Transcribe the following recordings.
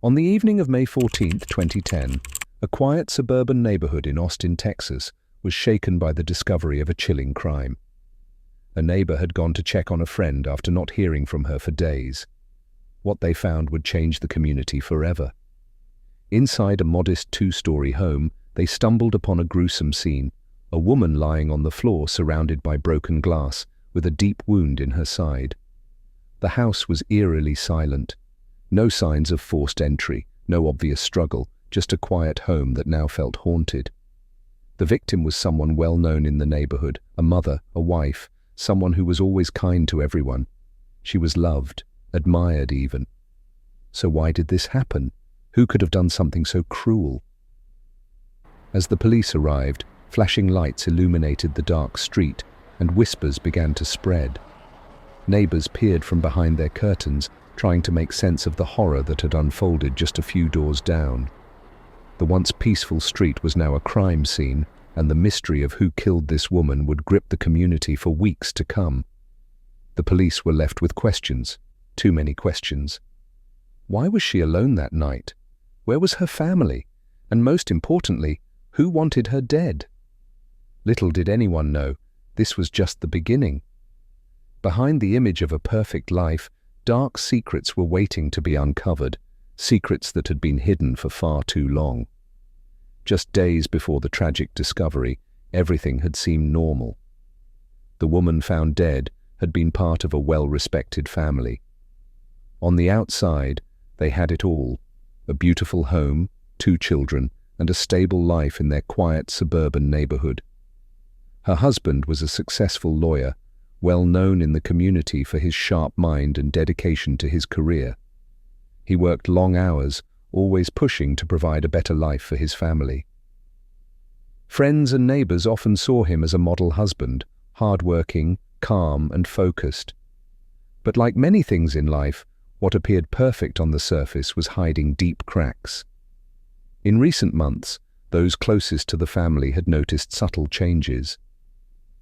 On the evening of May 14, 2010, a quiet suburban neighborhood in Austin, Texas, was shaken by the discovery of a chilling crime. A neighbor had gone to check on a friend after not hearing from her for days. What they found would change the community forever. Inside a modest two-story home, they stumbled upon a gruesome scene, a woman lying on the floor surrounded by broken glass, with a deep wound in her side. The house was eerily silent. No signs of forced entry, no obvious struggle, just a quiet home that now felt haunted. The victim was someone well known in the neighborhood, a mother, a wife, someone who was always kind to everyone. She was loved, admired even. So why did this happen? Who could have done something so cruel? As the police arrived, flashing lights illuminated the dark street, and whispers began to spread. Neighbors peered from behind their curtains, trying to make sense of the horror that had unfolded just a few doors down. The once peaceful street was now a crime scene, and the mystery of who killed this woman would grip the community for weeks to come. The police were left with questions, too many questions. Why was she alone that night? Where was her family? And most importantly, who wanted her dead? Little did anyone know, this was just the beginning. Behind the image of a perfect life, dark secrets were waiting to be uncovered, secrets that had been hidden for far too long. Just days before the tragic discovery, everything had seemed normal. The woman found dead had been part of a well-respected family. On the outside, they had it all: a beautiful home, 2 children, and a stable life in their quiet suburban neighborhood. Her husband was a successful lawyer, well known in the community for his sharp mind and dedication to his career. He worked long hours, always pushing to provide a better life for his family. Friends and neighbors often saw him as a model husband, hard-working, calm and focused. But like many things in life, what appeared perfect on the surface was hiding deep cracks. In recent months, those closest to the family had noticed subtle changes.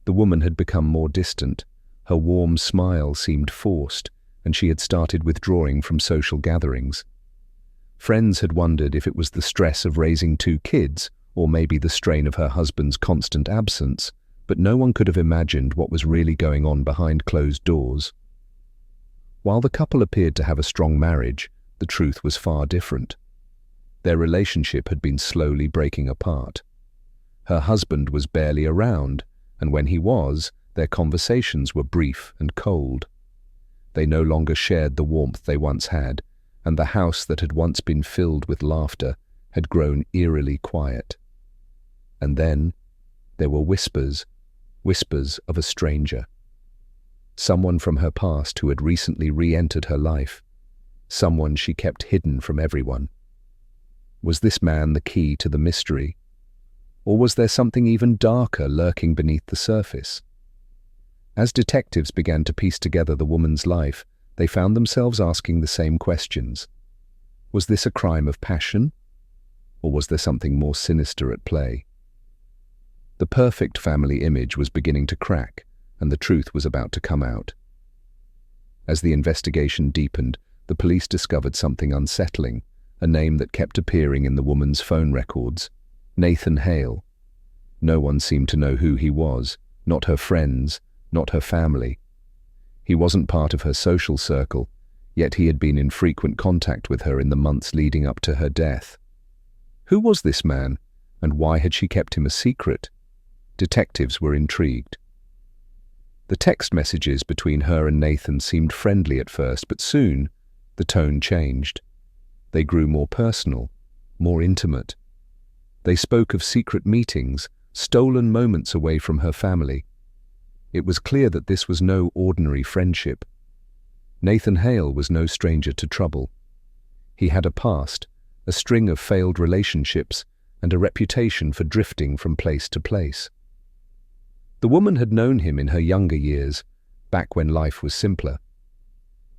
The woman had become more distant, her warm smile seemed forced, and she had started withdrawing from social gatherings. Friends had wondered if it was the stress of raising 2 kids, or maybe the strain of her husband's constant absence, but no one could have imagined what was really going on behind closed doors. While the couple appeared to have a strong marriage, the truth was far different. Their relationship had been slowly breaking apart. Her husband was barely around, and when he was, their conversations were brief and cold. They no longer shared the warmth they once had, and the house that had once been filled with laughter had grown eerily quiet. And then there were whispers of a stranger. Someone from her past who had recently re-entered her life, someone she kept hidden from everyone. Was this man the key to the mystery? Or was there something even darker lurking beneath the surface? As detectives began to piece together the woman's life, they found themselves asking the same questions. Was this a crime of passion? Or was there something more sinister at play? The perfect family image was beginning to crack, and the truth was about to come out. As the investigation deepened, the police discovered something unsettling, a name that kept appearing in the woman's phone records: Nathan Hale. No one seemed to know who he was, not her friends, not her family. He wasn't part of her social circle, yet he had been in frequent contact with her in the months leading up to her death. Who was this man, and why had she kept him a secret? Detectives were intrigued. The text messages between her and Nathan seemed friendly at first, but soon the tone changed. They grew more personal, more intimate. They spoke of secret meetings, stolen moments away from her family. It was clear that this was no ordinary friendship. Nathan Hale was no stranger to trouble. He had a past, a string of failed relationships, and a reputation for drifting from place to place. The woman had known him in her younger years, back when life was simpler.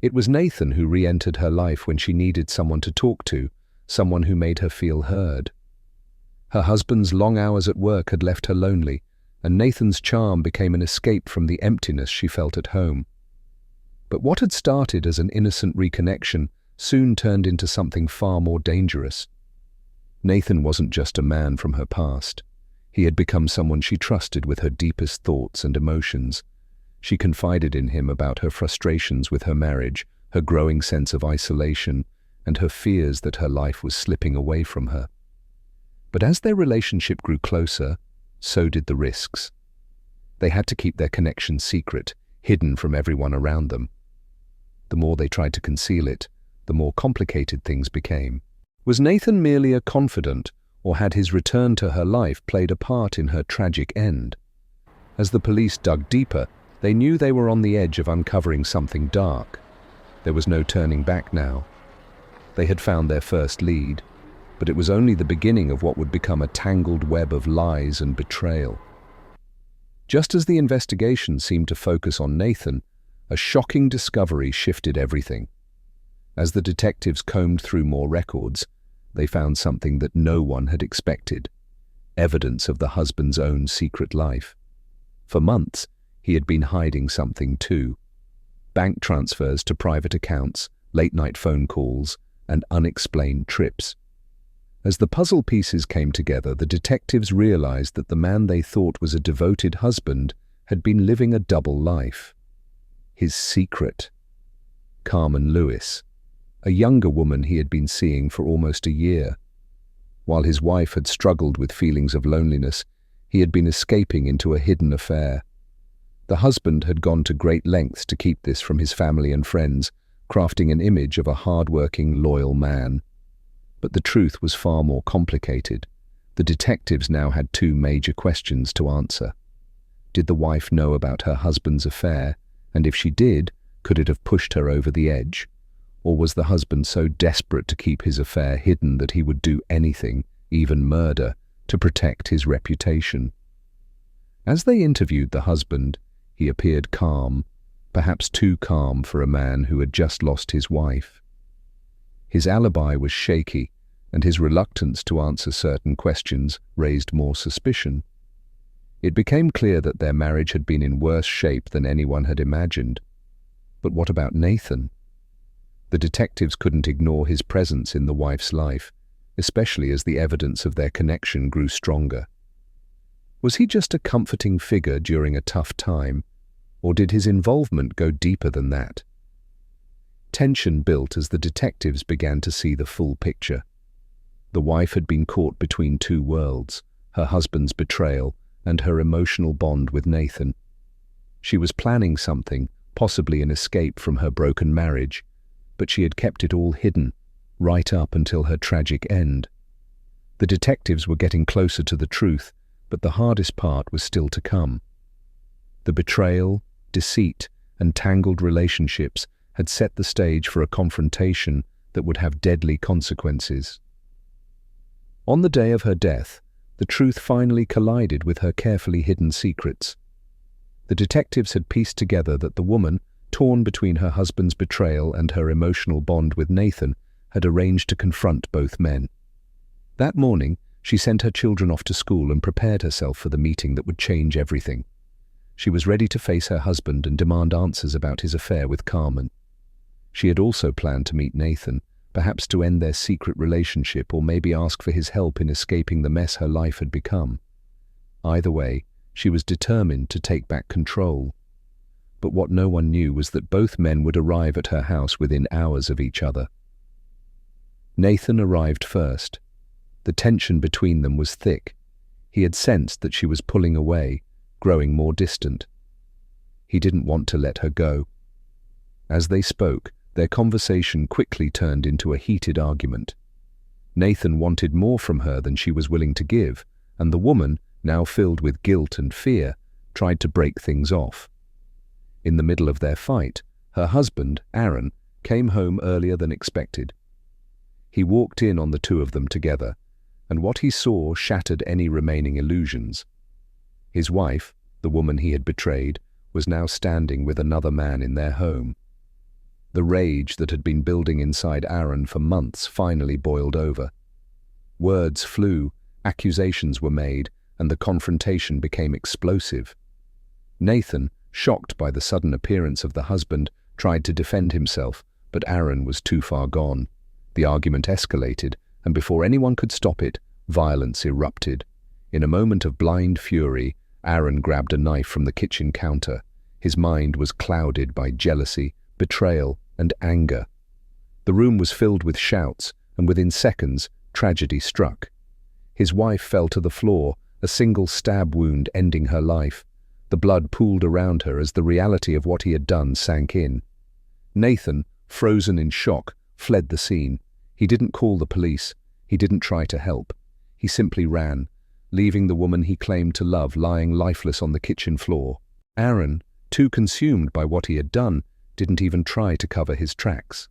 It was Nathan who re-entered her life when she needed someone to talk to, someone who made her feel heard. Her husband's long hours at work had left her lonely, and Nathan's charm became an escape from the emptiness she felt at home. But what had started as an innocent reconnection soon turned into something far more dangerous. Nathan wasn't just a man from her past. He had become someone she trusted with her deepest thoughts and emotions. She confided in him about her frustrations with her marriage, her growing sense of isolation, and her fears that her life was slipping away from her. But as their relationship grew closer, so did the risks. They had to keep their connection secret, hidden from everyone around them. The more they tried to conceal it, the more complicated things became. Was Nathan merely a confidant, or had his return to her life played a part in her tragic end? As the police dug deeper, they knew they were on the edge of uncovering something dark. There was no turning back now. They had found their first lead, but it was only the beginning of what would become a tangled web of lies and betrayal. Just as the investigation seemed to focus on Nathan, a shocking discovery shifted everything. As the detectives combed through more records, they found something that no one had expected: evidence of the husband's own secret life. For months, he had been hiding something too: bank transfers to private accounts, late-night phone calls, and unexplained trips. As the puzzle pieces came together, the detectives realized that the man they thought was a devoted husband had been living a double life. His secret. Carmen Lewis, a younger woman he had been seeing for almost a year. While his wife had struggled with feelings of loneliness, he had been escaping into a hidden affair. The husband had gone to great lengths to keep this from his family and friends, crafting an image of a hard-working, loyal man. But the truth was far more complicated. The detectives now had two major questions to answer. Did the wife know about her husband's affair? And if she did, could it have pushed her over the edge? Or was the husband so desperate to keep his affair hidden that he would do anything, even murder, to protect his reputation? As they interviewed the husband, he appeared calm, perhaps too calm for a man who had just lost his wife. His alibi was shaky, and his reluctance to answer certain questions raised more suspicion. It became clear that their marriage had been in worse shape than anyone had imagined. But what about Nathan? The detectives couldn't ignore his presence in the wife's life, especially as the evidence of their connection grew stronger. Was he just a comforting figure during a tough time, or did his involvement go deeper than that? Tension built as the detectives began to see the full picture. The wife had been caught between two worlds: her husband's betrayal and her emotional bond with Nathan. She was planning something, possibly an escape from her broken marriage, but she had kept it all hidden, right up until her tragic end. The detectives were getting closer to the truth, but the hardest part was still to come. The betrayal, deceit, and tangled relationships had set the stage for a confrontation that would have deadly consequences. On the day of her death, the truth finally collided with her carefully hidden secrets. The detectives had pieced together that the woman, torn between her husband's betrayal and her emotional bond with Nathan, had arranged to confront both men. That morning, she sent her children off to school and prepared herself for the meeting that would change everything. She was ready to face her husband and demand answers about his affair with Carmen. She had also planned to meet Nathan, perhaps to end their secret relationship or maybe ask for his help in escaping the mess her life had become. Either way, she was determined to take back control. But what no one knew was that both men would arrive at her house within hours of each other. Nathan arrived first. The tension between them was thick. He had sensed that she was pulling away, growing more distant. He didn't want to let her go. As they spoke, their conversation quickly turned into a heated argument. Nathan wanted more from her than she was willing to give, and the woman, now filled with guilt and fear, tried to break things off. In the middle of their fight, her husband, Aaron, came home earlier than expected. He walked in on the two of them together, and what he saw shattered any remaining illusions. His wife, the woman he had betrayed, was now standing with another man in their home. The rage that had been building inside Aaron for months finally boiled over. Words flew, accusations were made, and the confrontation became explosive. Nathan, shocked by the sudden appearance of the husband, tried to defend himself, but Aaron was too far gone. The argument escalated, and before anyone could stop it, violence erupted. In a moment of blind fury, Aaron grabbed a knife from the kitchen counter. His mind was clouded by jealousy, betrayal, and anger. The room was filled with shouts, and within seconds, tragedy struck. His wife fell to the floor, a single stab wound ending her life. The blood pooled around her as the reality of what he had done sank in. Nathan, frozen in shock, fled the scene. He didn't call the police. He didn't try to help. He simply ran, leaving the woman he claimed to love lying lifeless on the kitchen floor. Aaron, too consumed by what he had done, didn't even try to cover his tracks.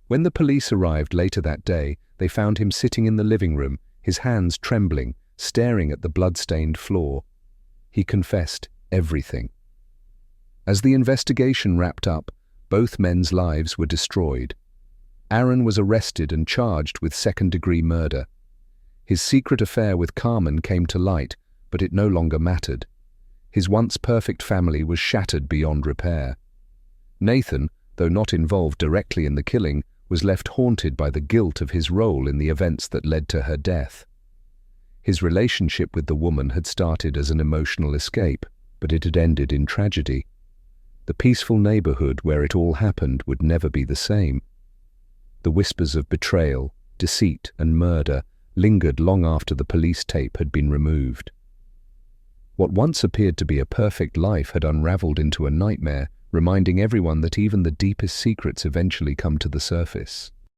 When the police arrived later that day, they found him sitting in the living room, his hands trembling, staring at the blood-stained floor. He confessed everything. As the investigation wrapped up, both men's lives were destroyed. Aaron was arrested and charged with second-degree murder. His secret affair with Carmen came to light, but it no longer mattered. His once perfect family was shattered beyond repair. Nathan, though not involved directly in the killing, was left haunted by the guilt of his role in the events that led to her death. His relationship with the woman had started as an emotional escape, but it had ended in tragedy. The peaceful neighborhood where it all happened would never be the same. The whispers of betrayal, deceit, and murder lingered long after the police tape had been removed. What once appeared to be a perfect life had unraveled into a nightmare, reminding everyone that even the deepest secrets eventually come to the surface.